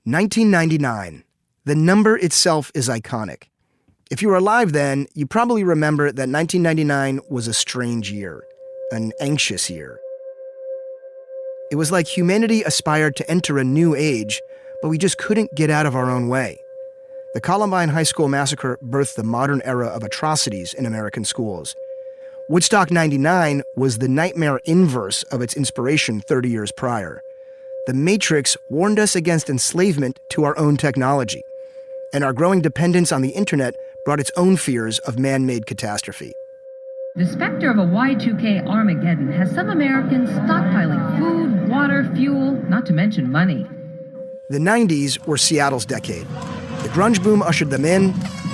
1999. The number itself is iconic. If you were alive then, you probably remember that 1999 was a strange year, an anxious year. It was like humanity aspired to enter a new age, but we just couldn't get out of our own way. The Columbine High School massacre birthed the modern era of atrocities in American schools. Woodstock 99 was the nightmare inverse of its inspiration 30 years prior. The Matrix warned us against enslavement to our own technology, and our growing dependence on the internet brought its own fears of man-made catastrophe. The specter of a Y2K Armageddon has some Americans stockpiling food, water, fuel, not to mention money. The 90s were Seattle's decade. The grunge boom ushered them in.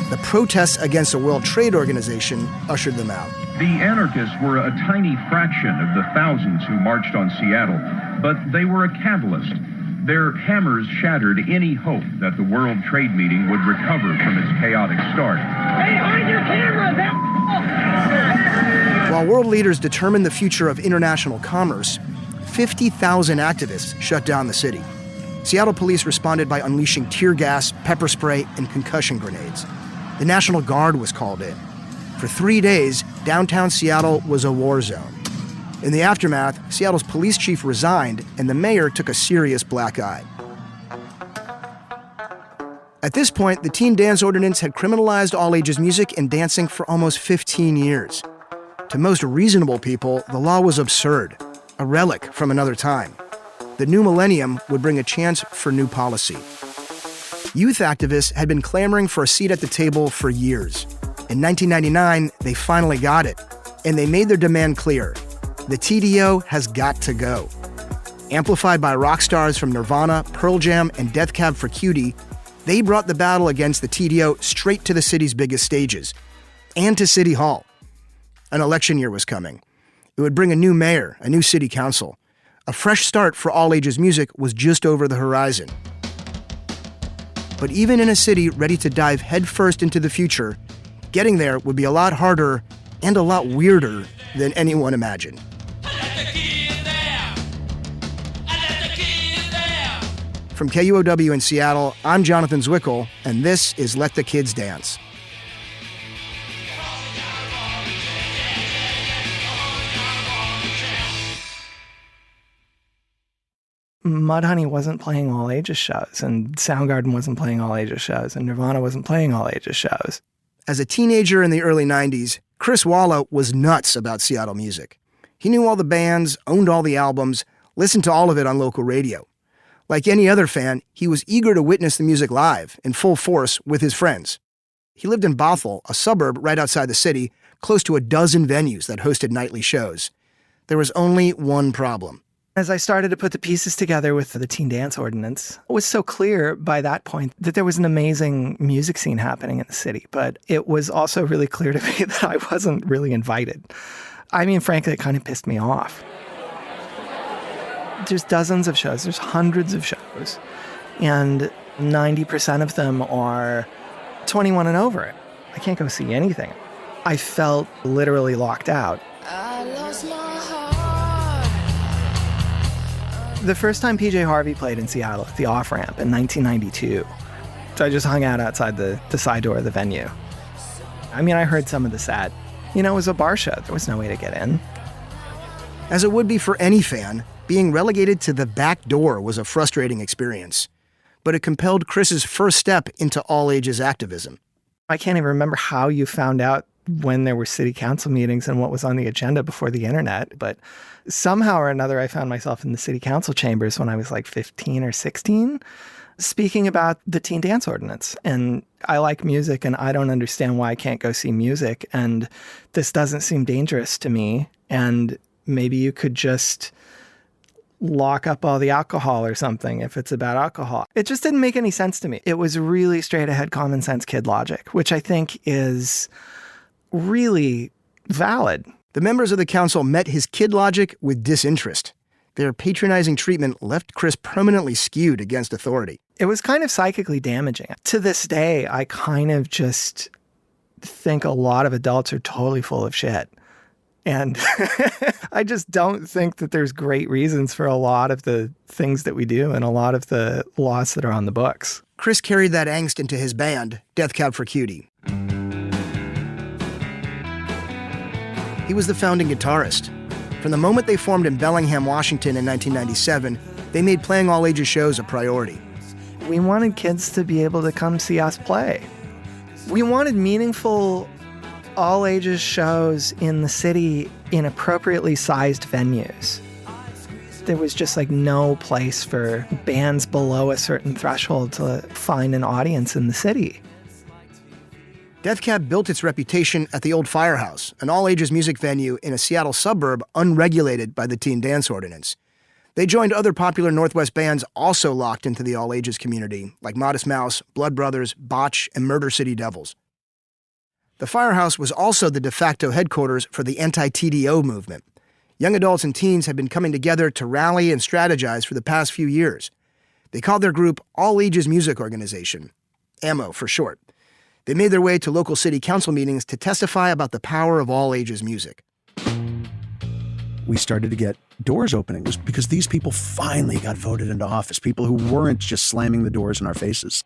The protests against the World Trade Organization ushered them out. The anarchists were a tiny fraction of the thousands who marched on Seattle, but they were a catalyst. Their hammers shattered any hope that the World Trade Meeting would recover from its chaotic start. Hey, on your camera! While world leaders determined the future of international commerce, 50,000 activists shut down the city. Seattle police responded by unleashing tear gas, pepper spray, and concussion grenades. The National Guard was called in. For 3 days, downtown Seattle was a war zone. In the aftermath, Seattle's police chief resigned, and the mayor took a serious black eye. At this point, the teen dance ordinance had criminalized all-ages music and dancing for almost 15 years. To most reasonable people, the law was absurd, a relic from another time. The new millennium would bring a chance for new policy. Youth activists had been clamoring for a seat at the table for years. In 1999, they finally got it, and they made their demand clear. The TDO has got to go. Amplified by rock stars from Nirvana, Pearl Jam, and Death Cab for Cutie, they brought the battle against the TDO straight to the city's biggest stages, and to City Hall. An election year was coming. It would bring a new mayor, a new city council. A fresh start for all-ages music was just over the horizon. But even in a city ready to dive headfirst into the future, getting there would be a lot harder and a lot weirder than anyone imagined. From KUOW in Seattle, I'm Jonathan Zwickle, and this is Let the Kids Dance. Mudhoney wasn't playing all ages shows, and Soundgarden wasn't playing all ages shows, and Nirvana wasn't playing all ages shows. As a teenager in the early 90s, Chris Walla was nuts about Seattle music. He knew all the bands, owned all the albums, listened to all of it on local radio. Like any other fan, he was eager to witness the music live, in full force, with his friends. He lived in Bothell, a suburb right outside the city, close to a dozen venues that hosted nightly shows. There was only one problem. As I started to put the pieces together with the teen dance ordinance, it was so clear by that point that there was an amazing music scene happening in the city. But it was also really clear to me that I wasn't really invited. I mean, frankly, it kind of pissed me off. There's dozens of shows, there's hundreds of shows, and 90% of them are 21 and over. I can't go see anything. I felt literally locked out. I lost my heart. The first time PJ Harvey played in Seattle at the Off-Ramp in 1992. So I just hung out outside the side door of the venue. I mean, I heard some of the set. You know, it was a bar show. There was no way to get in. As it would be for any fan, being relegated to the back door was a frustrating experience. But it compelled Chris's first step into all-ages activism. I can't even remember how you found out when there were city council meetings and what was on the agenda before the internet. But somehow or another, I found myself in the city council chambers when I was like 15 or 16, speaking about the teen dance ordinance. And I like music, and I don't understand why I can't go see music. And this doesn't seem dangerous to me. And maybe you could just lock up all the alcohol or something if it's about alcohol. It just didn't make any sense to me. It was really straight ahead common sense kid logic, which I think is really valid. The members of the council met his kid logic with disinterest. Their patronizing treatment left Chris permanently skewed against authority. It was kind of psychically damaging. To this day, I kind of just think a lot of adults are totally full of shit. And I just don't think that there's great reasons for a lot of the things that we do and a lot of the laws that are on the books. Chris carried that angst into his band, Death Cab for Cutie. He was the founding guitarist. From the moment they formed in Bellingham, Washington in 1997, they made playing all ages shows a priority. We wanted kids to be able to come see us play. We wanted meaningful all ages shows in the city in appropriately sized venues. There was just like no place for bands below a certain threshold to find an audience in the city. Death Cab built its reputation at the Old Firehouse, an all-ages music venue in a Seattle suburb unregulated by the teen dance ordinance. They joined other popular Northwest bands also locked into the all-ages community, like Modest Mouse, Blood Brothers, Botch, and Murder City Devils. The Firehouse was also the de facto headquarters for the anti-TDO movement. Young adults and teens had been coming together to rally and strategize for the past few years. They called their group All Ages Music Organization, AMO for short. They made their way to local city council meetings to testify about the power of all ages music. We started to get doors opening. It was because these people finally got voted into office, people who weren't just slamming the doors in our faces.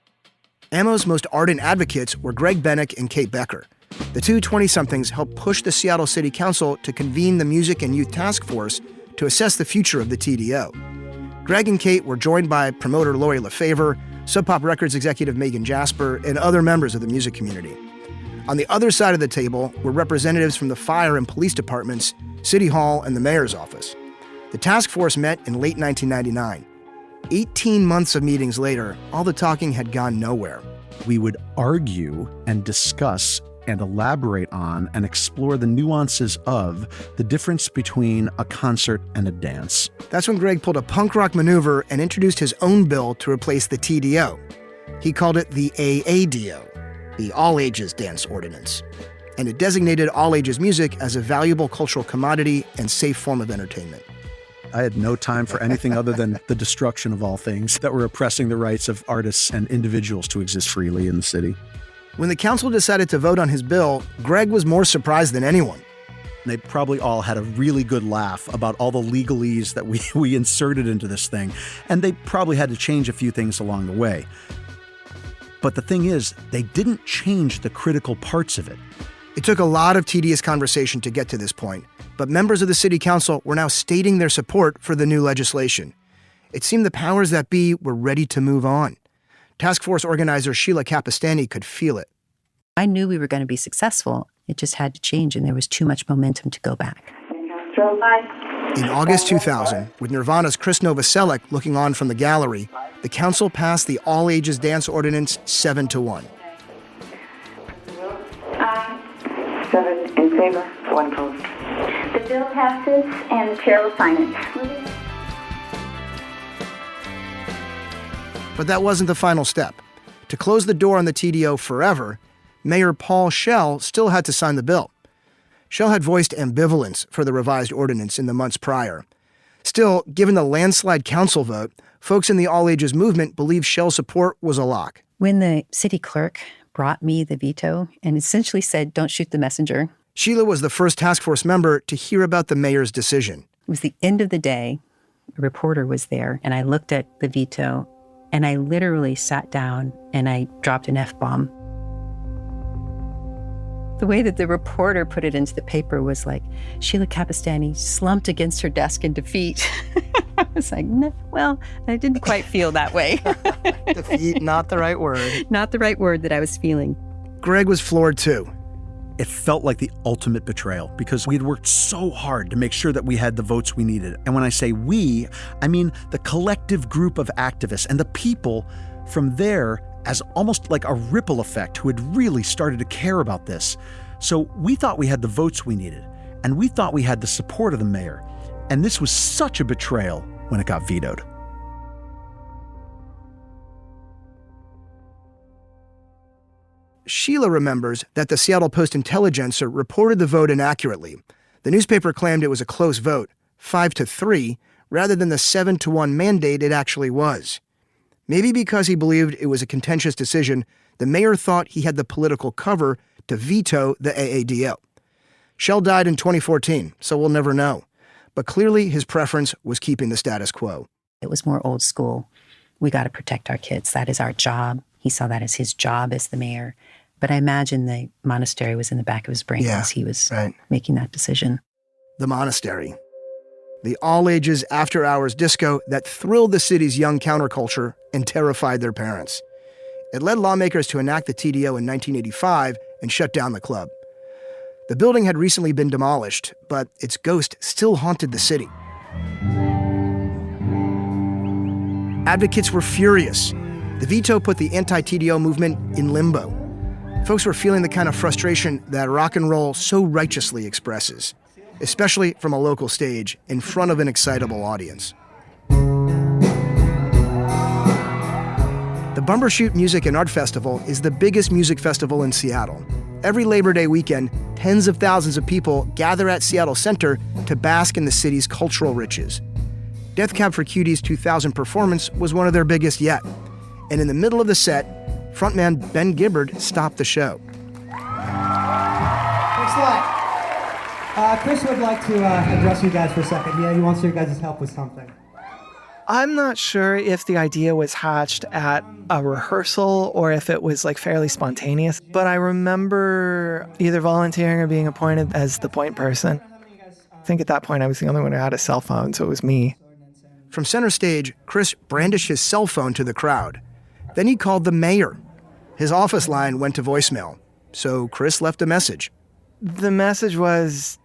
AMO's most ardent advocates were Greg Bennick and Kate Becker. The two 20-somethings helped push the Seattle City Council to convene the Music and Youth Task Force to assess the future of the TDO. Greg and Kate were joined by promoter Lori Lefevre, Sub Pop Records executive Megan Jasper, and other members of the music community. On the other side of the table were representatives from the fire and police departments, City Hall, and the mayor's office. The task force met in late 1999. 18 months of meetings later, all the talking had gone nowhere. We would argue and discuss and elaborate on and explore the nuances of the difference between a concert and a dance. That's when Greg pulled a punk rock maneuver and introduced his own bill to replace the TDO. He called it the AADO, the All Ages Dance Ordinance, and it designated all ages music as a valuable cultural commodity and safe form of entertainment. I had no time for anything other than the destruction of all things that were oppressing the rights of artists and individuals to exist freely in the city. When the council decided to vote on his bill, Greg was more surprised than anyone. They probably all had a really good laugh about all the legalese that we inserted into this thing, and they probably had to change a few things along the way. But the thing is, they didn't change the critical parts of it. It took a lot of tedious conversation to get to this point, but members of the city council were now stating their support for the new legislation. It seemed the powers that be were ready to move on. Task Force organizer Sheila Capistani could feel it. I knew we were going to be successful. It just had to change, and there was too much momentum to go back. In August 2000, with Nirvana's Chris Novoselic looking on from the gallery, the council passed the All Ages Dance Ordinance 7-1. 7 in favor, 1 opposed. The bill passes, and the chair will sign it. But that wasn't the final step. To close the door on the TDO forever, Mayor Paul Schell still had to sign the bill. Schell had voiced ambivalence for the revised ordinance in the months prior. Still, given the landslide council vote, folks in the All Ages movement believed Schell's support was a lock. When the city clerk brought me the veto and essentially said, "Don't shoot the messenger," Sheila was the first task force member to hear about the mayor's decision. it was the end of the day. A reporter was there, and I looked at the veto, and I literally sat down and I dropped an F-bomb. The way that the reporter put it into the paper was like, Sheila Capistani slumped against her desk in defeat. I was like, no, well, I didn't quite feel that way. Defeat, not the right word. Not the right word that I was feeling. Greg was floored too. It felt like the ultimate betrayal because we had worked so hard to make sure that we had the votes we needed. And when I say we, I mean the collective group of activists and the people from there as almost like a ripple effect who had really started to care about this. So we thought we had the votes we needed, and we thought we had the support of the mayor. And this was such a betrayal when it got vetoed. Sheila remembers that the Seattle Post-Intelligencer reported the vote inaccurately. The newspaper claimed it was a close vote, 5-3, rather than the 7-1 mandate it actually was. Maybe because he believed it was a contentious decision, the mayor thought he had the political cover to veto the AADO. Shell died in 2014, so we'll never know. But clearly his preference was keeping the status quo. It was more old school. We got to protect our kids. That is our job. He saw that as his job as the mayor. But I imagine the monastery was in the back of his brain as he was making that decision. The monastery. The all-ages after-hours disco that thrilled the city's young counterculture and terrified their parents. It led lawmakers to enact the TDO in 1985 and shut down the club. The building had recently been demolished, but its ghost still haunted the city. Advocates were furious. The veto put the anti-TDO movement in limbo. Folks were feeling the kind of frustration that rock and roll so righteously expresses, especially from a local stage in front of an excitable audience. The Bumbershoot Music and Art Festival is the biggest music festival in Seattle. Every Labor Day weekend, tens of thousands of people gather at Seattle Center to bask in the city's cultural riches. Death Cab for Cutie's 2000 performance was one of their biggest yet. And in the middle of the set, frontman Ben Gibbard stopped the show. Thanks a lot. Chris would like to address you guys for a second. Yeah, he wants your guys' help with something. I'm not sure if the idea was hatched at a rehearsal or if it was like fairly spontaneous, but I remember either volunteering or being appointed as the point person. I think at that point I was the only one who had a cell phone, so it was me. From center stage, Chris brandished his cell phone to the crowd. Then he called the mayor. His office line went to voicemail, so Chris left a message. The message was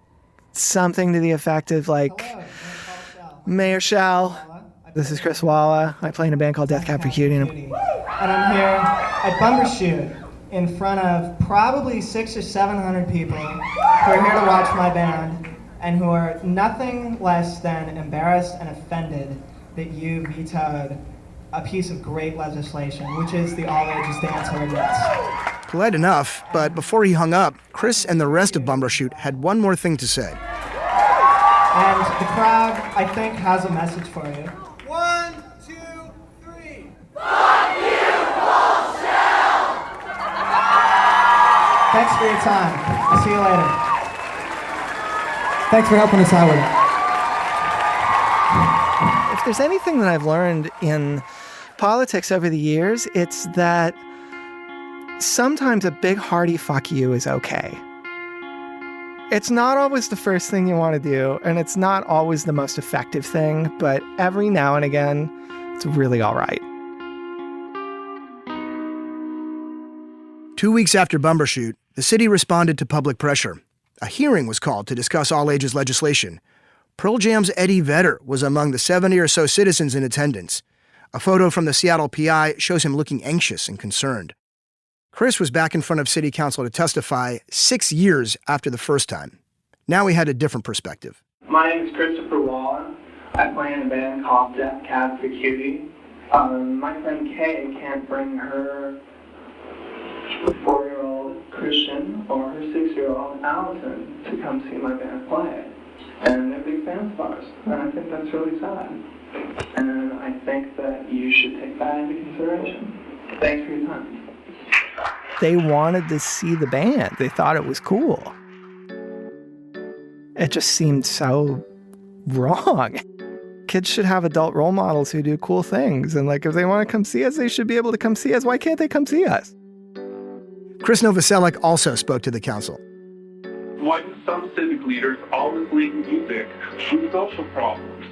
something to the effect of like, Mayor Shell, this is Chris Walla. I play in a band called Death Cab for Cutie. And I'm here at Bumbershoot in front of probably 600 or 700 people who are here to watch my band and who are nothing less than embarrassed and offended that you vetoed a piece of great legislation, which is the all-ages dance ordinance. Polite enough, but before he hung up, Chris and the rest of Bumbershoot had one more thing to say. And the crowd, I think, has a message for you. 1, 2, 3. Fuck you, bullshit! Thanks for your time. I'll see you later. Thanks for helping us out with it. If there's anything that I've learned in politics over the years, it's that sometimes a big hearty fuck you is okay. It's not always the first thing you want to do, and it's not always the most effective thing, but every now and again, it's really all right. 2 weeks after Bumbershoot, the city responded to public pressure. A hearing was called to discuss all-ages legislation. Pearl Jam's Eddie Vedder was among the 70 or so citizens in attendance. A photo from the Seattle PI shows him looking anxious and concerned. Chris was back in front of city council to testify 6 years after the first time. Now he had a different perspective. My name is Christopher Waller. I play in a band called Death Cab for Cutie. My friend Kay can't bring her 4-year-old Christian or her 6-year-old Allison to come see my band play. And they're big fans of ours, and I think that's really sad. And I think that you should take that into consideration. Thanks for your time. They wanted to see the band. They thought it was cool. It just seemed so wrong. Kids should have adult role models who do cool things. And like, if they want to come see us, they should be able to come see us. Why can't they come see us? Chris Novoselic also spoke to the council. Why do some civic leaders always link music with social problems?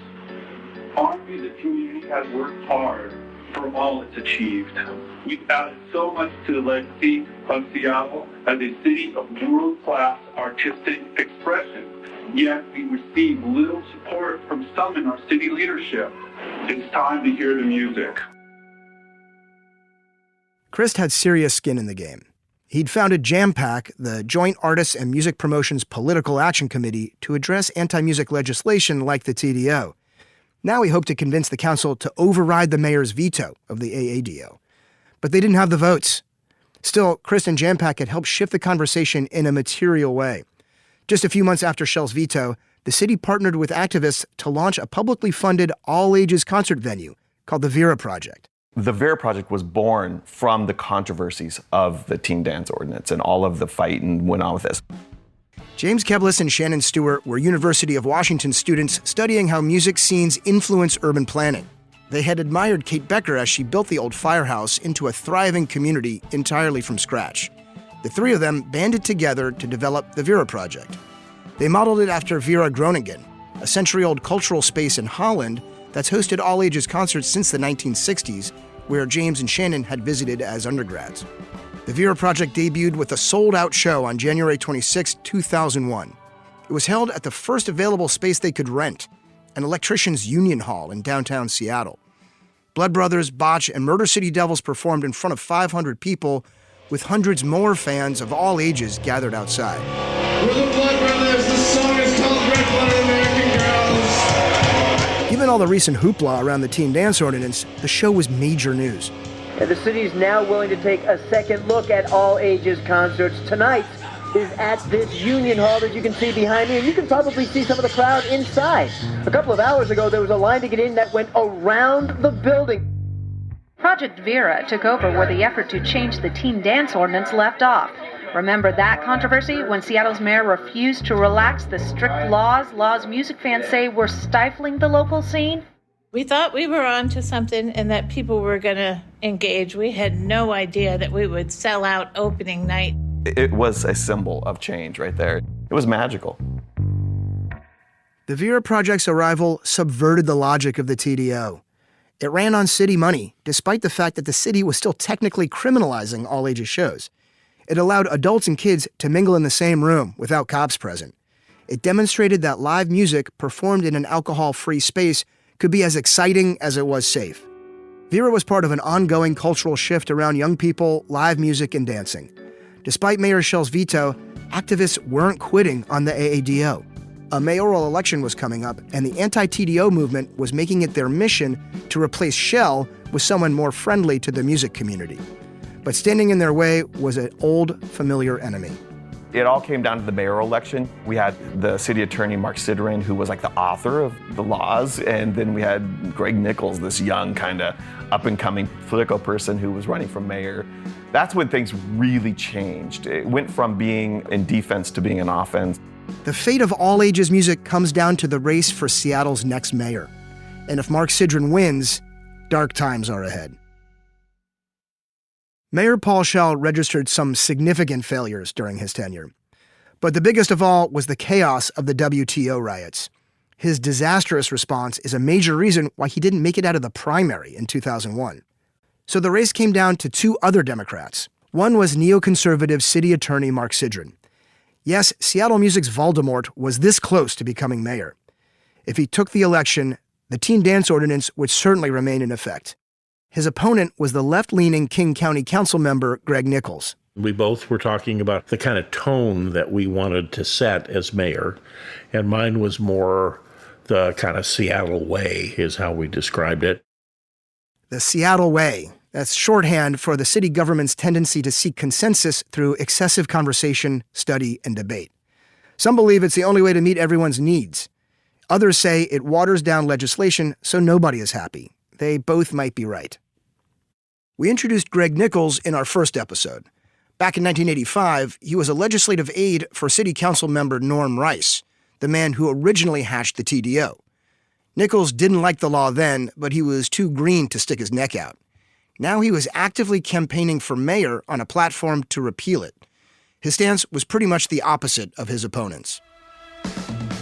Honestly, the community has worked hard for all it's achieved. We've added so much to the legacy of Seattle as a city of world-class artistic expression. Yet we receive little support from some in our city leadership. It's time to hear the music. Chris had serious skin in the game. He'd founded JAMPAC, the Joint Artists and Music Promotions Political Action Committee, to address anti-music legislation like the TDO. Now he hoped to convince the council to override the mayor's veto of the AADO. But they didn't have the votes. Still, Chris and JAMPAC had helped shift the conversation in a material way. Just a few months after Shell's veto, the city partnered with activists to launch a publicly funded all-ages concert venue called the Vera Project. The Vera Project was born from the controversies of the teen dance ordinance and all of the fight and went on with this. James Keblis and Shannon Stewart were University of Washington students studying how music scenes influence urban planning. They had admired Kate Becker as she built the old firehouse into a thriving community entirely from scratch. The three of them banded together to develop the Vera Project. They modeled it after Vera Groningen, a century-old cultural space in Holland that's hosted all-ages concerts since the 1960s, where James and Shannon had visited as undergrads. The Vera Project debuted with a sold-out show on January 26, 2001. It was held at the first available space they could rent, an electrician's union hall in downtown Seattle. Blood Brothers, Botch, and Murder City Devils performed in front of 500 people, with hundreds more fans of all ages gathered outside. We're the Blood Brothers. The song is called Red Blooded American Girls. Given all the recent hoopla around the teen dance ordinance, the show was major news. And the city is now willing to take a second look at all ages concerts. Tonight is at this union hall that you can see behind me, and you can probably see some of the crowd inside. A couple of hours ago, there was a line to get in that went around the building. Project Vera took over where the effort to change the teen dance ordinance left off. Remember that controversy when Seattle's mayor refused to relax the strict laws music fans say were stifling the local scene? We thought we were on to something and that people were going to engage. We had no idea that we would sell out opening night. It was a symbol of change right there. It was magical. The Vera Project's arrival subverted the logic of the TDO. It ran on city money, despite the fact that the city was still technically criminalizing all-ages shows. It allowed adults and kids to mingle in the same room without cops present. It demonstrated that live music performed in an alcohol-free space could be as exciting as it was safe. Vera was part of an ongoing cultural shift around young people, live music, and dancing. Despite Mayor Schell's veto, activists weren't quitting on the AADO. A mayoral election was coming up, and the anti-TDO movement was making it their mission to replace Schell with someone more friendly to the music community. But standing in their way was an old, familiar enemy. It all came down to the mayoral election. We had the city attorney, Mark Sidran, who was like the author of the laws, and then we had Greg Nichols, this young kind of up-and-coming political person who was running for mayor. That's when things really changed. It went from being in defense to being an offense. The fate of all-ages music comes down to the race for Seattle's next mayor. And if Mark Sidran wins, dark times are ahead. Mayor Paul Schell registered some significant failures during his tenure. But the biggest of all was the chaos of the WTO riots. His disastrous response is a major reason why he didn't make it out of the primary in 2001. So the race came down to two other Democrats. One was neoconservative city attorney Mark Sidran. Yes, Seattle music's Voldemort was this close to becoming mayor. If he took the election, the teen dance ordinance would certainly remain in effect. His opponent was the left-leaning King County Council member Greg Nichols. We both were talking about the kind of tone that we wanted to set as mayor, and mine was more the kind of Seattle way, is how we described it. The Seattle way. That's shorthand for the city government's tendency to seek consensus through excessive conversation, study, and debate. Some believe it's the only way to meet everyone's needs. Others say it waters down legislation so nobody is happy. They both might be right. We introduced Greg Nichols in our first episode. Back in 1985, he was a legislative aide for City Council member Norm Rice, the man who originally hatched the TDO. Nichols didn't like the law then, but he was too green to stick his neck out. Now he was actively campaigning for mayor on a platform to repeal it. His stance was pretty much the opposite of his opponents.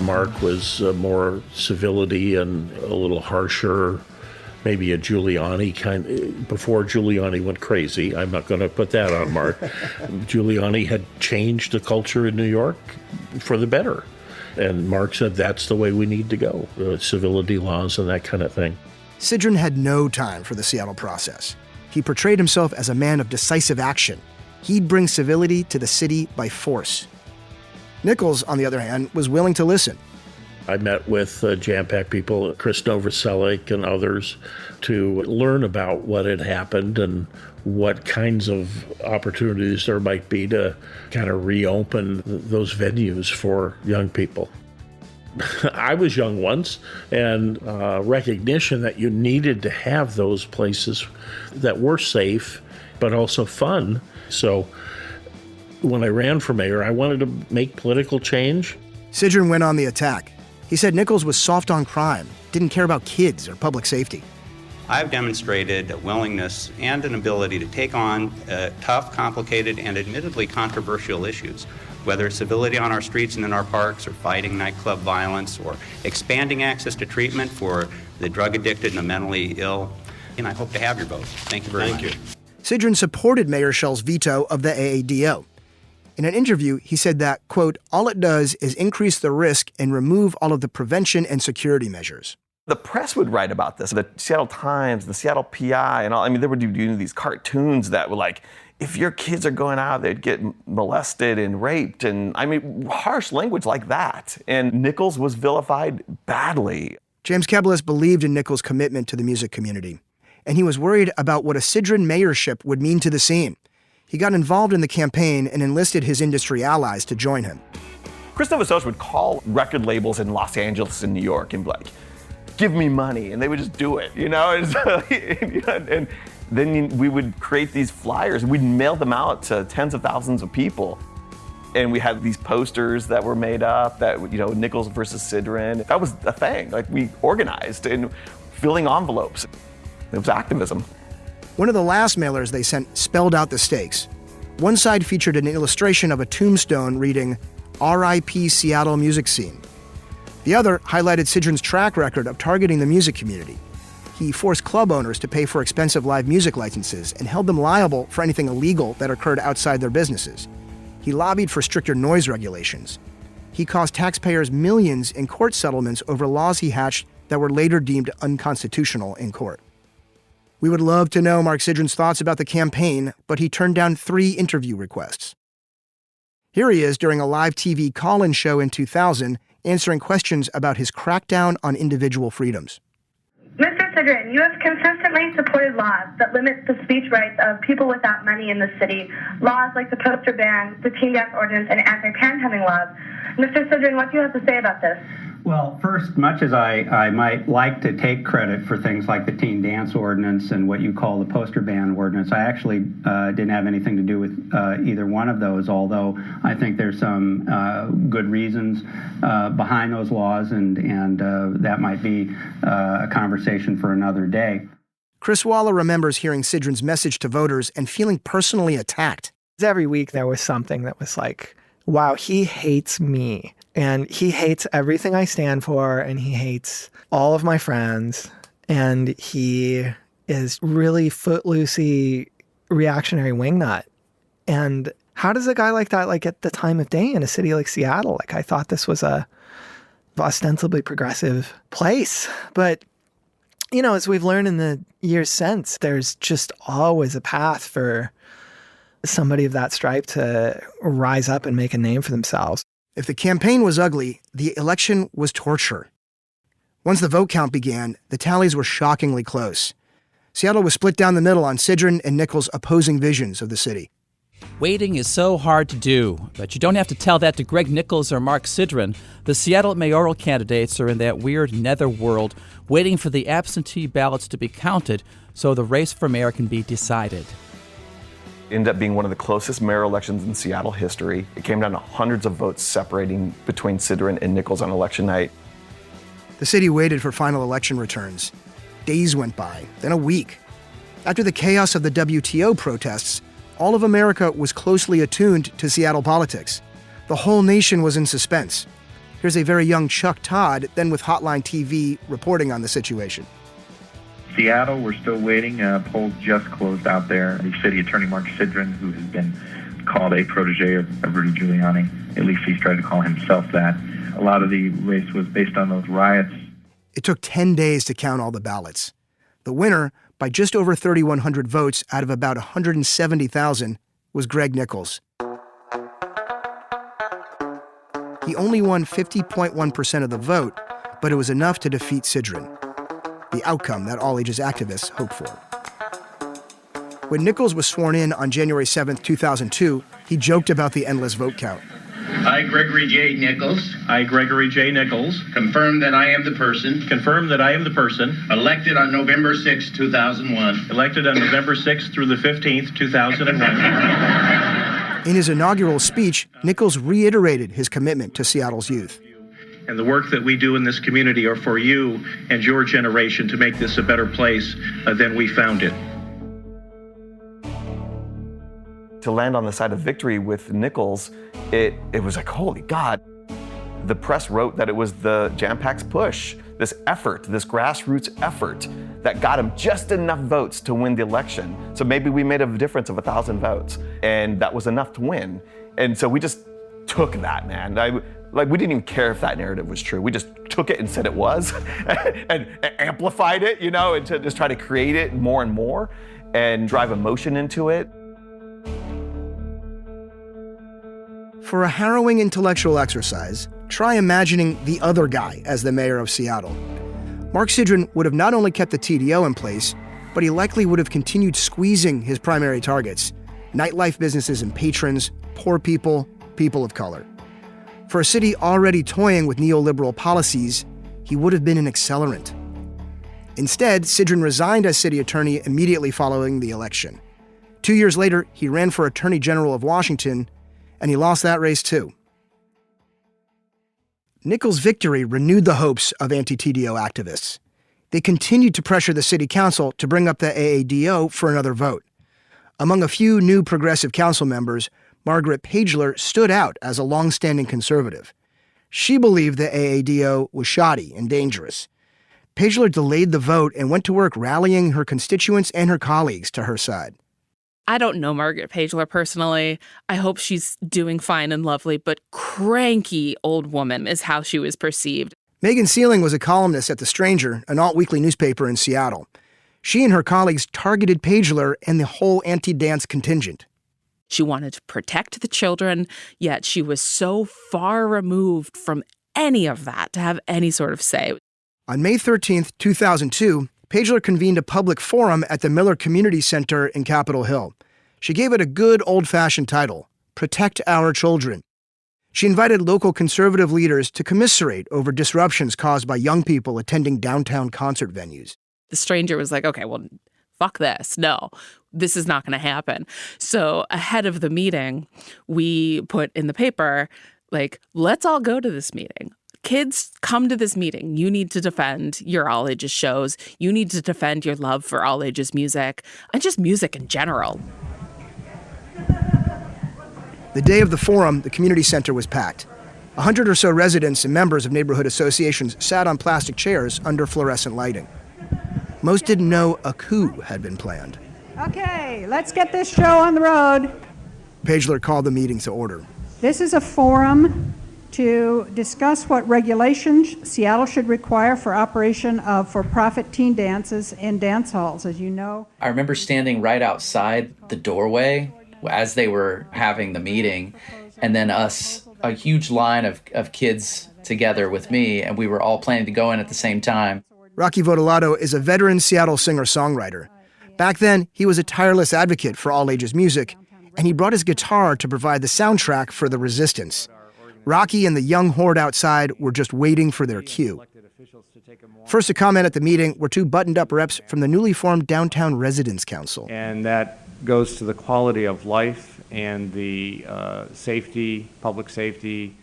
Mark was more civility and a little harsher, maybe a Giuliani kind. Before Giuliani went crazy, I'm not going to put that on Mark. Giuliani had changed the culture in New York for the better. And Mark said that's the way we need to go, civility laws and that kind of thing. Sidran had no time for the Seattle process. He portrayed himself as a man of decisive action. He'd bring civility to the city by force. Nichols, on the other hand, was willing to listen. I met with Jam-Pack people, Chris Novoselic and others, to learn about what had happened and what kinds of opportunities there might be to kind of reopen those venues for young people. I was young once, and recognition that you needed to have those places that were safe, but also fun. So when I ran for mayor, I wanted to make political change. Sidran went on the attack. He said Nichols was soft on crime, didn't care about kids or public safety. I've demonstrated a willingness and an ability to take on tough, complicated, and admittedly controversial issues, whether it's civility on our streets and in our parks, or fighting nightclub violence, or expanding access to treatment for the drug addicted and the mentally ill. And I hope to have your vote. Thank you very much. Thank you. Sidran supported Mayor Schell's veto of the AADO. In an interview, he said that, quote, all it does is increase the risk and remove all of the prevention and security measures. The press would write about this. The Seattle Times, the Seattle PI, and all. I mean, they were doing these cartoons that were like, if your kids are going out, they'd get molested and raped. And I mean, harsh language like that. And Nichols was vilified badly. James Keblis believed in Nichols' commitment to the music community, and he was worried about what a Sidran mayorship would mean to the scene. He got involved in the campaign and enlisted his industry allies to join him. Chris Novoselic would call record labels in Los Angeles and New York and be like, give me money, and they would just do it, you know? And then we would create these flyers. We'd mail them out to tens of thousands of people. And we had these posters that were made up that, you know, Nichols versus Sidran. That was a thing. Like, we organized and filling envelopes. It was activism. One of the last mailers they sent spelled out the stakes. One side featured an illustration of a tombstone reading, R.I.P. Seattle Music Scene. The other highlighted Sidran's track record of targeting the music community. He forced club owners to pay for expensive live music licenses and held them liable for anything illegal that occurred outside their businesses. He lobbied for stricter noise regulations. He cost taxpayers millions in court settlements over laws he hatched that were later deemed unconstitutional in court. We would love to know Mark Sidran's thoughts about the campaign, but he turned down 3 interview requests. Here he is during a live TV call-in show in 2000, answering questions about his crackdown on individual freedoms. Mr. Sidran, you have consistently supported laws that limit the speech rights of people without money in the city, laws like the poster ban, the teen dance ordinance, and anti-panhandling laws. Mr. Sidran, what do you have to say about this? Well, first, much as I might like to take credit for things like the teen dance ordinance and what you call the poster ban ordinance, I actually didn't have anything to do with either one of those, although I think there's some good reasons behind those laws, and that might be a conversation for another day. Chris Waller remembers hearing Sidran's message to voters and feeling personally attacked. Every week there was something that was like, wow, he hates me. And he hates everything I stand for, and he hates all of my friends, and he is really footloosey reactionary wingnut. And how does a guy like that get the time of day in a city like Seattle? Like, I thought this was a ostensibly progressive place. But, you know, as we've learned in the years since, there's just always a path for somebody of that stripe to rise up and make a name for themselves. If the campaign was ugly, the election was torture. Once the vote count began, the tallies were shockingly close. Seattle was split down the middle on Sidran and Nichols' opposing visions of the city. Waiting is so hard to do, but you don't have to tell that to Greg Nichols or Mark Sidran. The Seattle mayoral candidates are in that weird netherworld, waiting for the absentee ballots to be counted so the race for mayor can be decided. Ended up being one of the closest mayoral elections in Seattle history. It came down to hundreds of votes separating between Sidran and Nichols on election night. The city waited for final election returns. Days went by, then a week. After the chaos of the WTO protests, all of America was closely attuned to Seattle politics. The whole nation was in suspense. Here's a very young Chuck Todd, then with Hotline TV, reporting on the situation. Seattle, we're still waiting. Polls just closed out there. The city attorney, Mark Sidran, who has been called a protege of Rudy Giuliani, at least he's tried to call himself that. A lot of the race was based on those riots. It took 10 days to count all the ballots. The winner, by just over 3,100 votes out of about 170,000, was Greg Nichols. He only won 50.1% of the vote, but it was enough to defeat Sidran, the outcome that all-ages activists hoped for. When Nichols was sworn in on January 7th, 2002, he joked about the endless vote count. I, Gregory J. Nichols. I, Gregory J. Nichols. Confirm that I am the person. Confirm that I am the person. Elected on November 6, 2001. Elected on November 6th through the 15th, 2001. In his inaugural speech, Nichols reiterated his commitment to Seattle's youth. And the work that we do in this community are for you and your generation to make this a better place than we found it. To land on the side of victory with Nichols, it was like, holy God. The press wrote that it was the Jam Pack's push, this effort, this grassroots effort that got him just enough votes to win the election. So maybe we made a difference of 1,000 votes, and that was enough to win. And so we just took that, man. We didn't even care if that narrative was true. We just took it and said it was and amplified it, and to just try to create it more and more and drive emotion into it. For a harrowing intellectual exercise, try imagining the other guy as the mayor of Seattle. Mark Sidran would have not only kept the TDO in place, but he likely would have continued squeezing his primary targets: nightlife businesses and patrons, poor people, people of color. For a city already toying with neoliberal policies, he would have been an accelerant. Instead, Sidran resigned as city attorney immediately following the election. 2 years later, he ran for Attorney General of Washington, and he lost that race too. Nichols' victory renewed the hopes of anti-TDO activists. They continued to pressure the city council to bring up the AADO for another vote. Among a few new progressive council members, Margaret Pagler stood out as a longstanding conservative. She believed the AADO was shoddy and dangerous. Pagler delayed the vote and went to work rallying her constituents and her colleagues to her side. I don't know Margaret Pagler personally. I hope she's doing fine and lovely, but cranky old woman is how she was perceived. Megan Sealing was a columnist at The Stranger, an alt-weekly newspaper in Seattle. She and her colleagues targeted Pagler and the whole anti-dance contingent. She wanted to protect the children, yet she was so far removed from any of that to have any sort of say. On May 13th, 2002, Pagler convened a public forum at the Miller Community Center in Capitol Hill. She gave it a good old-fashioned title, Protect Our Children. She invited local conservative leaders to commiserate over disruptions caused by young people attending downtown concert venues. The Stranger was like, okay, well, fuck this. No, this is not going to happen. So ahead of the meeting, we put in the paper, let's all go to this meeting. Kids, come to this meeting. You need to defend your all ages shows. You need to defend your love for all ages music and just music in general. The day of the forum, the community center was packed. 100 or so residents and members of neighborhood associations sat on plastic chairs under fluorescent lighting. Most didn't know a coup had been planned. Okay, let's get this show on the road. Pagler called the meeting to order. This is a forum to discuss what regulations Seattle should require for operation of for-profit teen dances in dance halls. As you know, I remember standing right outside the doorway as they were having the meeting, and then a huge line of kids together with me, and we were all planning to go in at the same time. Rocky Votolato is a veteran Seattle singer-songwriter. Back then, he was a tireless advocate for all-ages music, and he brought his guitar to provide the soundtrack for the resistance. Rocky and the young horde outside were just waiting for their cue. First to comment at the meeting were two buttoned-up reps from the newly formed Downtown Residents Council. And that goes to the quality of life and the safety, public safety.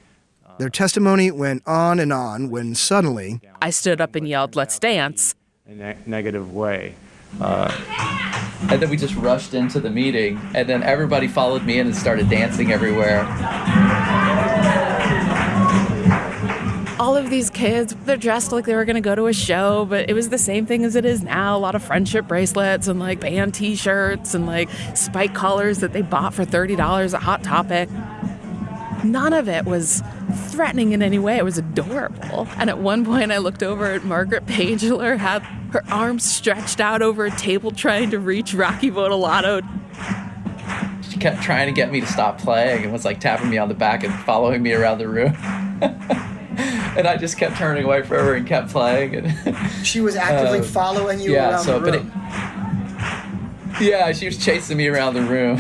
Their testimony went on and on when suddenly I stood up and yelled, "Let's dance." In a negative way. And then we just rushed into the meeting, and then everybody followed me in and started dancing everywhere. All of these kids, they're dressed like they were going to go to a show, but it was the same thing as it is now. A lot of friendship bracelets and band t-shirts and spike collars that they bought for $30 at Hot Topic. None of it was threatening in any way. It was adorable. And at one point I looked over at Margaret Pagler, had her arms stretched out over a table trying to reach Rocky Votolato. She kept trying to get me to stop playing and was tapping me on the back and following me around the room. And I just kept turning away from her and kept playing. And she was actively following you around the room. Yeah, she was chasing me around the room.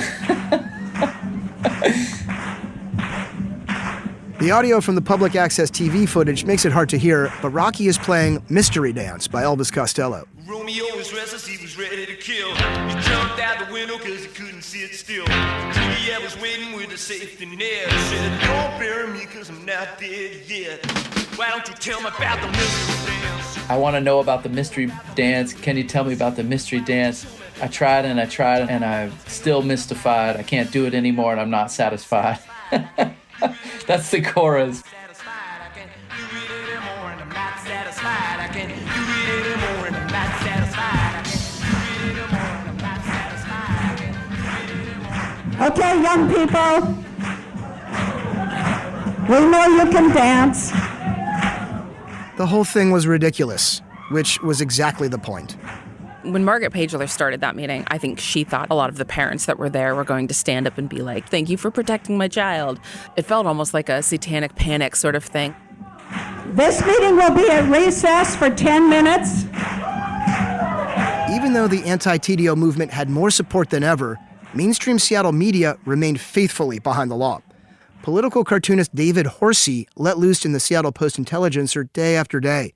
The audio from the public access TV footage makes it hard to hear, but Rocky is playing Mystery Dance by Elvis Costello. Romeo was restless, he was ready to kill. He jumped out the window cause he couldn't sit still. Juliet was waiting with a safety net. Said, don't bury me cause I'm not dead yet. Why don't you tell me about the mystery dance? I want to know about the mystery dance. Can you tell me about the mystery dance? I tried and I'm still mystified. I can't do it anymore and I'm not satisfied. That's the chorus. Okay, young people, we know you can dance. The whole thing was ridiculous, which was exactly the point. When Margaret Pagler started that meeting, I think she thought a lot of the parents that were there were going to stand up and be like, thank you for protecting my child. It felt almost like a satanic panic sort of thing. This meeting will be at recess for 10 minutes. Even though the anti-TDO movement had more support than ever, mainstream Seattle media remained faithfully behind the law. Political cartoonist David Horsey let loose in the Seattle Post-Intelligencer day after day.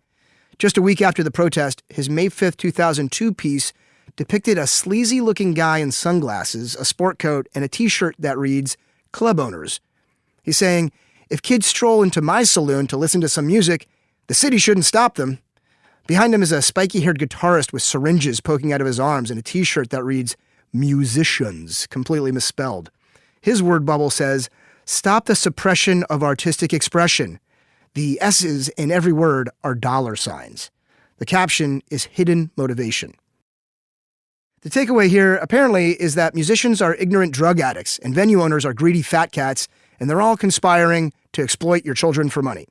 Just a week after the protest, his May 5, 2002 piece depicted a sleazy-looking guy in sunglasses, a sport coat, and a T-shirt that reads, "Club owners." He's saying, if kids stroll into my saloon to listen to some music, the city shouldn't stop them. Behind him is a spiky-haired guitarist with syringes poking out of his arms and a T-shirt that reads, "Musicians," completely misspelled. His word bubble says, "Stop the suppression of artistic expression." The S's in every word are dollar signs. The caption is hidden motivation. The takeaway here, apparently, is that musicians are ignorant drug addicts and venue owners are greedy fat cats, and they're all conspiring to exploit your children for money,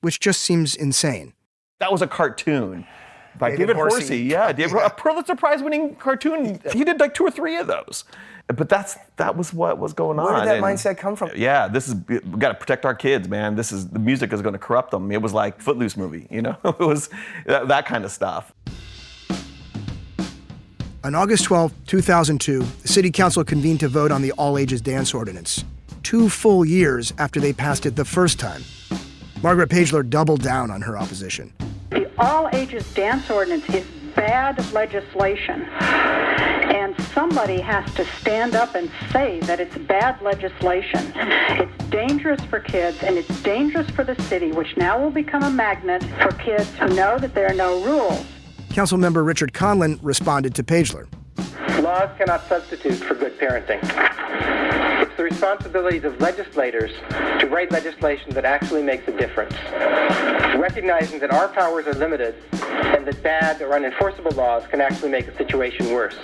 which just seems insane. That was a cartoon by David Horsey. Yeah, a Pulitzer Prize-winning cartoon. He did like 2 or 3 of those. But that was what was going on. Where did that mindset come from? Yeah, we got to protect our kids, man. The music is going to corrupt them. It was like Footloose movie, you know? It was that kind of stuff. On August 12, 2002, the City Council convened to vote on the all-ages dance ordinance, 2 full years after they passed it the first time. Margaret Pagler doubled down on her opposition. The all-ages dance ordinance is bad legislation, and somebody has to stand up and say that it's bad legislation. It's dangerous for kids, and it's dangerous for the city, which now will become a magnet for kids who know that there are no rules. Councilmember Richard Conlon responded to Pagler. Laws cannot substitute for good parenting. It's the responsibilities of legislators to write legislation that actually makes a difference. Recognizing that our powers are limited and that bad or unenforceable laws can actually make a situation worse,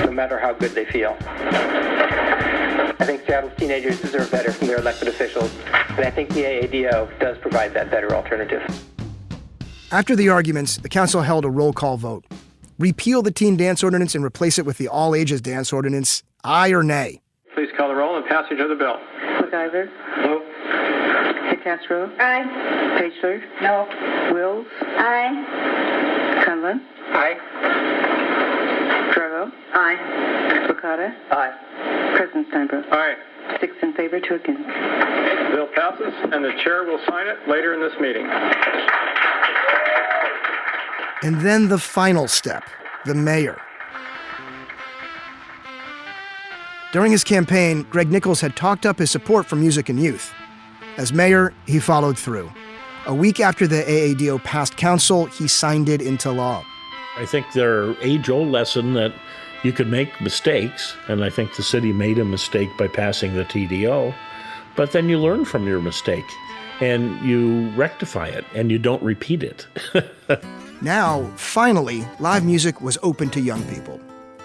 no matter how good they feel. I think Seattle's teenagers deserve better from their elected officials, and I think the AADO does provide that better alternative. After the arguments, the council held a roll call vote. Repeal the teen dance ordinance and replace it with the all-ages dance ordinance, aye or nay? Please call the roll and passage of the bill. MacIver? No. Castro? Aye. Pagler? No. Wills? Aye. Conlon? Aye. Trevo? Aye. Licata? Aye. President Steinbrook? Aye. 6 in favor, 2 against. Bill passes, and the chair will sign it later in this meeting. And then the final step, the mayor. During his campaign, Greg Nichols had talked up his support for music and youth. As mayor, he followed through. A week after the AADO passed council, he signed it into law. I think their age-old lesson that you could make mistakes, and I think the city made a mistake by passing the TDO, but then you learn from your mistake, and you rectify it, and you don't repeat it. Now, finally, live music was open to young people.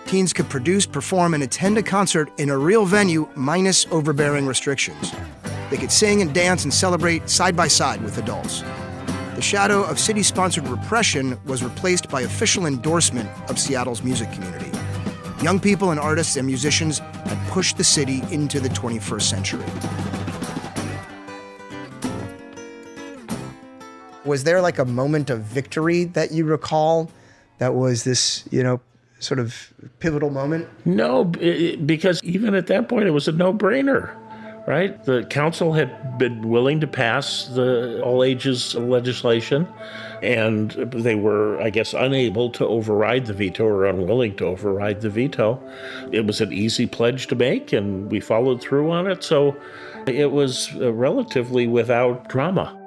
Teens could produce, perform, and attend a concert in a real venue minus overbearing restrictions. They could sing and dance and celebrate side by side with adults. The shadow of city-sponsored repression was replaced by official endorsement of Seattle's music community. Young people and artists and musicians had pushed the city into the 21st century. Was there like a moment of victory that you recall that was this, sort of pivotal moment? No, because even at that point, it was a no-brainer. right? The council had been willing to pass the all ages legislation, and they were, I guess, unable to override the veto or unwilling to override the veto. It was an easy pledge to make, and we followed through on it, so it was relatively without drama.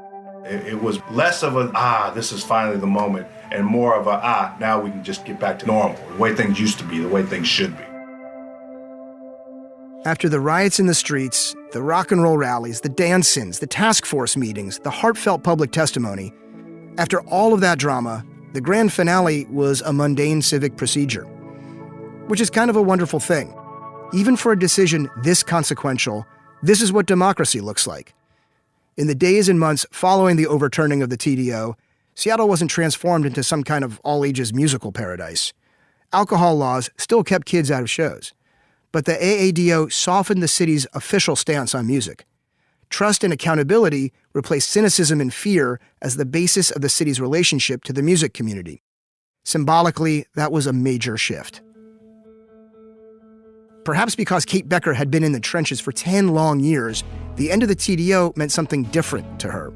It was less of a, this is finally the moment, and more of a, now we can just get back to normal, the way things used to be, the way things should be. After the riots in the streets, the rock and roll rallies, the dance-ins, the task force meetings, the heartfelt public testimony, after all of that drama, the grand finale was a mundane civic procedure, which is kind of a wonderful thing. Even for a decision this consequential, this is what democracy looks like. In the days and months following the overturning of the TDO, Seattle wasn't transformed into some kind of all-ages musical paradise. Alcohol laws still kept kids out of shows. But the AADO softened the city's official stance on music. Trust and accountability replaced cynicism and fear as the basis of the city's relationship to the music community. Symbolically, that was a major shift. Perhaps because Kate Becker had been in the trenches for 10 long years, the end of the TDO meant something different to her.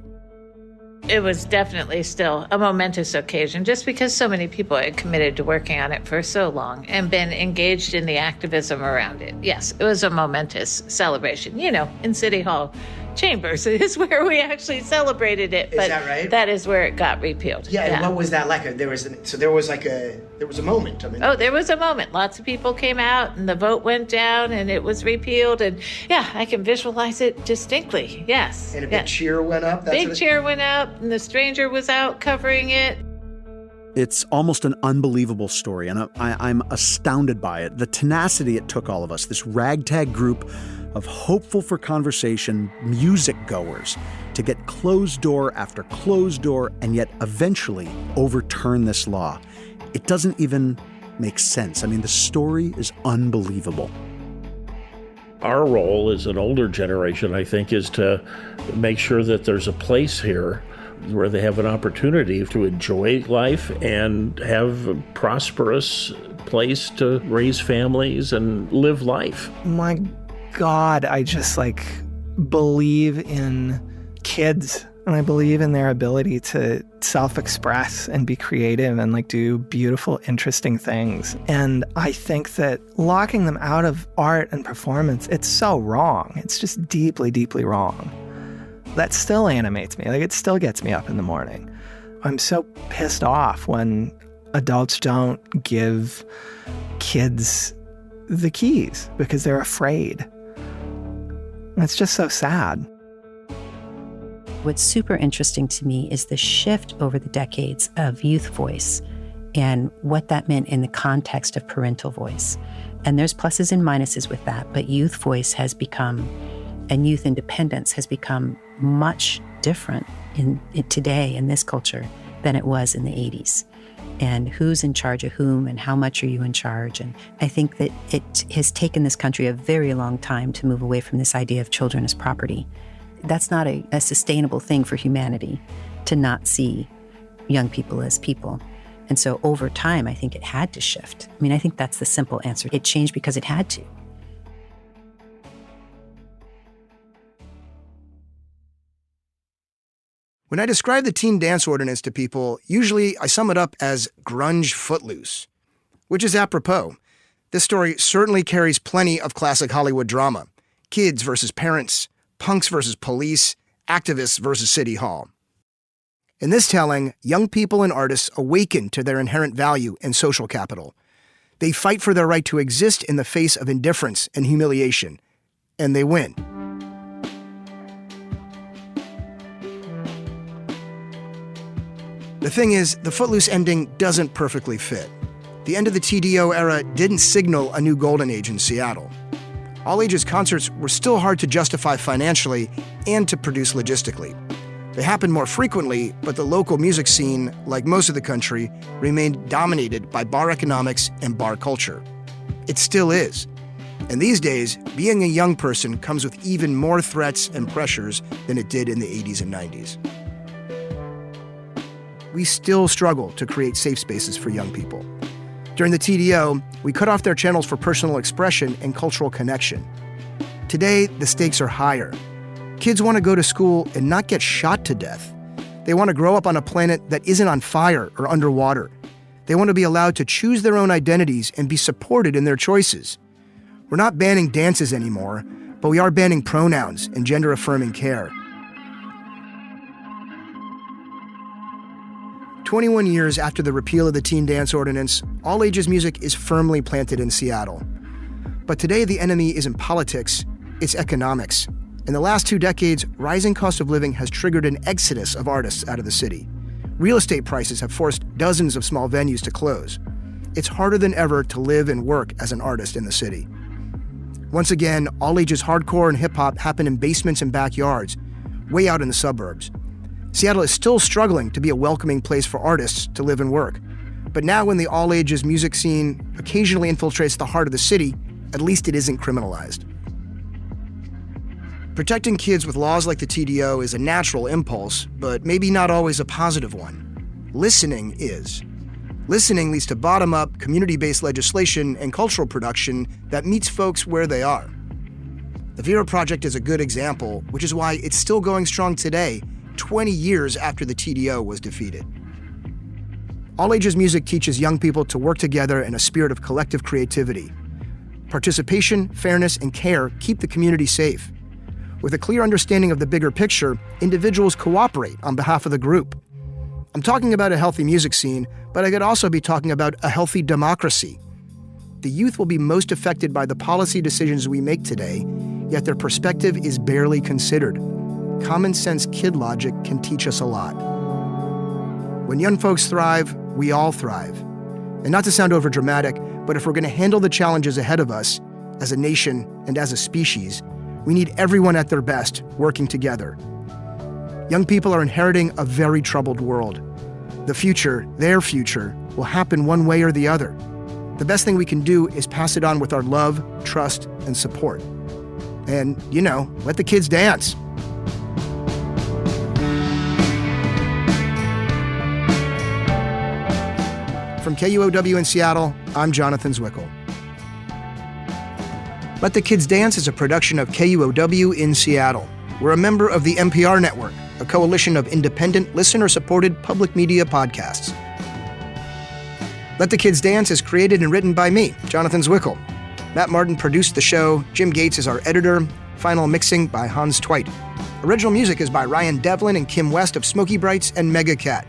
It was definitely still a momentous occasion just because so many people had committed to working on it for so long and been engaged in the activism around it. Yes, it was a momentous celebration. You know, in City Hall chambers is where we actually celebrated it. But is that right? That is where it got repealed. Yeah, and what was that like? There was a moment. I mean, there was a moment. Lots of people came out and the vote went down and it was repealed. And yeah, I can visualize it distinctly. Yes. And a big cheer went up. Big cheer went up and the Stranger was out covering it. It's almost an unbelievable story, and I'm astounded by it. The tenacity it took all of us, this ragtag group of hopeful for conversation music goers, to get closed door after closed door and yet eventually overturn this law. It doesn't even make sense. I mean, the story is unbelievable. Our role as an older generation, I think, is to make sure that there's a place here where they have an opportunity to enjoy life and have a prosperous place to raise families and live life. My God, I just believe in kids, and I believe in their ability to self-express and be creative and do beautiful, interesting things. And I think that locking them out of art and performance, it's so wrong. It's just deeply, deeply wrong. That still animates me. It still gets me up in the morning. I'm so pissed off when adults don't give kids the keys because they're afraid. It's just so sad. What's super interesting to me is the shift over the decades of youth voice and what that meant in the context of parental voice. And there's pluses and minuses with that, but youth voice has become, and youth independence has become much different in today in this culture than it was in the 80s. And who's in charge of whom and how much are you in charge? And I think that it has taken this country a very long time to move away from this idea of children as property. That's not a sustainable thing for humanity, to not see young people as people. And so over time, I think it had to shift. I mean, I think that's the simple answer. It changed because it had to. When I describe the teen dance ordinance to people, usually I sum it up as grunge footloose, which is apropos. This story certainly carries plenty of classic Hollywood drama. Kids versus parents, punks versus police, activists versus City Hall. In this telling, young people and artists awaken to their inherent value and social capital. They fight for their right to exist in the face of indifference and humiliation, and they win. The thing is, the Footloose ending doesn't perfectly fit. The end of the TDO era didn't signal a new golden age in Seattle. All-ages concerts were still hard to justify financially and to produce logistically. They happened more frequently, but the local music scene, like most of the country, remained dominated by bar economics and bar culture. It still is. And these days, being a young person comes with even more threats and pressures than it did in the 80s and 90s. We still struggle to create safe spaces for young people. During the TDO, we cut off their channels for personal expression and cultural connection. Today, the stakes are higher. Kids want to go to school and not get shot to death. They want to grow up on a planet that isn't on fire or underwater. They want to be allowed to choose their own identities and be supported in their choices. We're not banning dances anymore, but we are banning pronouns and gender-affirming care. 21 years after the repeal of the teen dance ordinance, all-ages music is firmly planted in Seattle. But today the enemy isn't politics, it's economics. In the last 2 decades, rising cost of living has triggered an exodus of artists out of the city. Real estate prices have forced dozens of small venues to close. It's harder than ever to live and work as an artist in the city. Once again, all-ages hardcore and hip-hop happen in basements and backyards, way out in the suburbs. Seattle is still struggling to be a welcoming place for artists to live and work. But now when the all-ages music scene occasionally infiltrates the heart of the city, at least it isn't criminalized. Protecting kids with laws like the TDO is a natural impulse, but maybe not always a positive one. Listening is. Listening leads to bottom-up, community-based legislation and cultural production that meets folks where they are. The Vera Project is a good example, which is why it's still going strong today, 20 years after the TDO was defeated. All-ages music teaches young people to work together in a spirit of collective creativity. Participation, fairness, and care keep the community safe. With a clear understanding of the bigger picture, individuals cooperate on behalf of the group. I'm talking about a healthy music scene, but I could also be talking about a healthy democracy. The youth will be most affected by the policy decisions we make today, yet their perspective is barely considered. Common sense kid logic can teach us a lot. When young folks thrive, we all thrive. And not to sound overdramatic, but if we're going to handle the challenges ahead of us, as a nation and as a species, we need everyone at their best working together. Young people are inheriting a very troubled world. The future, their future, will happen one way or the other. The best thing we can do is pass it on with our love, trust, and support. And, let the kids dance. From KUOW in Seattle, I'm Jonathan Zwickel. Let the Kids Dance is a production of KUOW in Seattle. We're a member of the NPR Network, a coalition of independent, listener-supported public media podcasts. Let the Kids Dance is created and written by me, Jonathan Zwickel. Matt Martin produced the show. Jim Gates is our editor. Final mixing by Hans Tweit. Original music is by Ryan Devlin and Kim West of Smoky Brights and Mega Cat.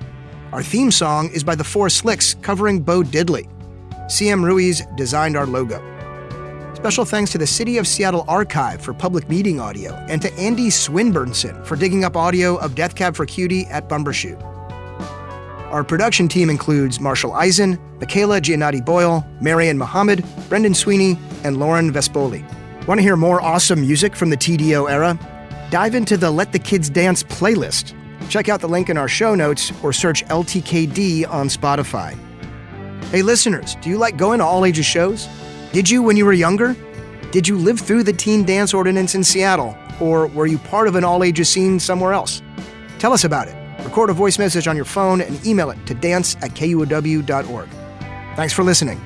Our theme song is by the Four Slicks, covering Bo Diddley. CM Ruiz designed our logo. Special thanks to the City of Seattle Archive for public meeting audio, and to Andy Swinburnson for digging up audio of Death Cab for Cutie at Bumbershoot. Our production team includes Marshall Eisen, Michaela Giannotti Boyle, Marian Mohammed, Brendan Sweeney, and Lauren Vespoli. Want to hear more awesome music from the TDO era? Dive into the Let the Kids Dance playlist. Check out the link in our show notes or search LTKD on Spotify. Hey listeners, do you like going to all-ages shows? Did you when you were younger? Did you live through the teen dance ordinance in Seattle? Or were you part of an all-ages scene somewhere else? Tell us about it. Record a voice message on your phone and email it to dance@kuow.org. Thanks for listening.